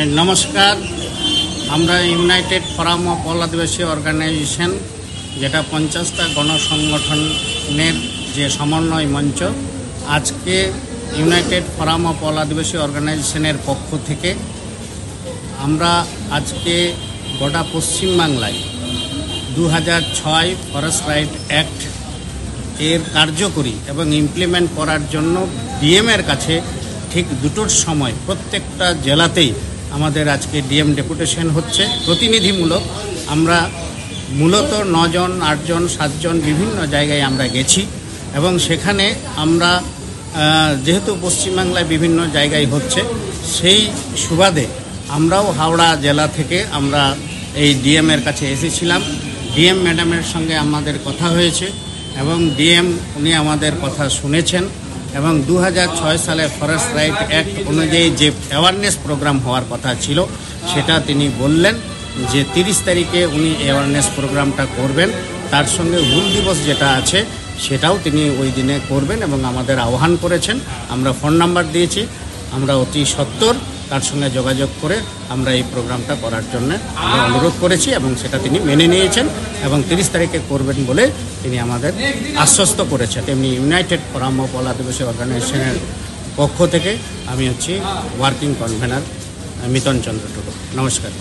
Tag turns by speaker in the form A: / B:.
A: নমস্কার। আমরা united forum of all Adivasi organisation, যেটা 50টা গণসংগঠনের যে সমন্বয় মঞ্চ, আজকে united forum of all Adivasi অর্গানাইজেশনের পক্ষ থেকে আমরা আজকে গোটা পশ্চিমবাংলায় 2006 ফরেস্ট রাইট অ্যাক্ট এর কার্যকরী এবং ইমপ্লিমেন্ট করার জন্য ডিএমের কাছে ঠিক দুটোর সময় প্রত্যেকটা জেলাতেই আমাদের আজকে ডিএম ডেপুটেশন হচ্ছে প্রতিনিধিমূলক। আমরা মূলত 9 জন 8 জন 7 জন বিভিন্ন জায়গায় আমরা গেছি এবং সেখানে আমরা যেহেতু পশ্চিমবাংলায় বিভিন্ন জায়গায় হচ্ছে, সেই সুবাদে আমরাও হাওড়া জেলা থেকে আমরা এই ডিএমের কাছে এসেছিলাম। ডিএম ম্যাডামের সঙ্গে আমাদের কথা হয়েছে এবং ডিএম উনি আমাদের কথা শুনেছেন এবং 2006 সালে ফরেস্ট রাইট অ্যাক্ট অনুযায়ী যে অ্যাওয়ারনেস প্রোগ্রাম হওয়ার কথা ছিল সেটা তিনি বললেন যে 30 তারিখে উনি অ্যাওয়ারনেস প্রোগ্রামটা করবেন। তার সঙ্গে হুল দিবস যেটা আছে সেটাও তিনি ওই দিনে করবেন এবং আমাদের আহ্বান করেছেন। আমরা ফোন নাম্বার দিয়েছি, আমরা অতি সত্বর তার সঙ্গে যোগাযোগ করে আমরা এই প্রোগ্রামটা করার জন্য আমরা অনুরোধ করেছি এবং সেটা তিনি মেনে নিয়েছেন এবং 30 তারিখে করবেন বলে তিনি আমাদের আশ্বস্ত করেছেন। তেমনি United forum of all Adivasi অর্গানাইজেশনের পক্ষ থেকে আমি হচ্ছি ওয়ার্কিং কনভেনার মিতন চন্দ্র টুডু। নমস্কার।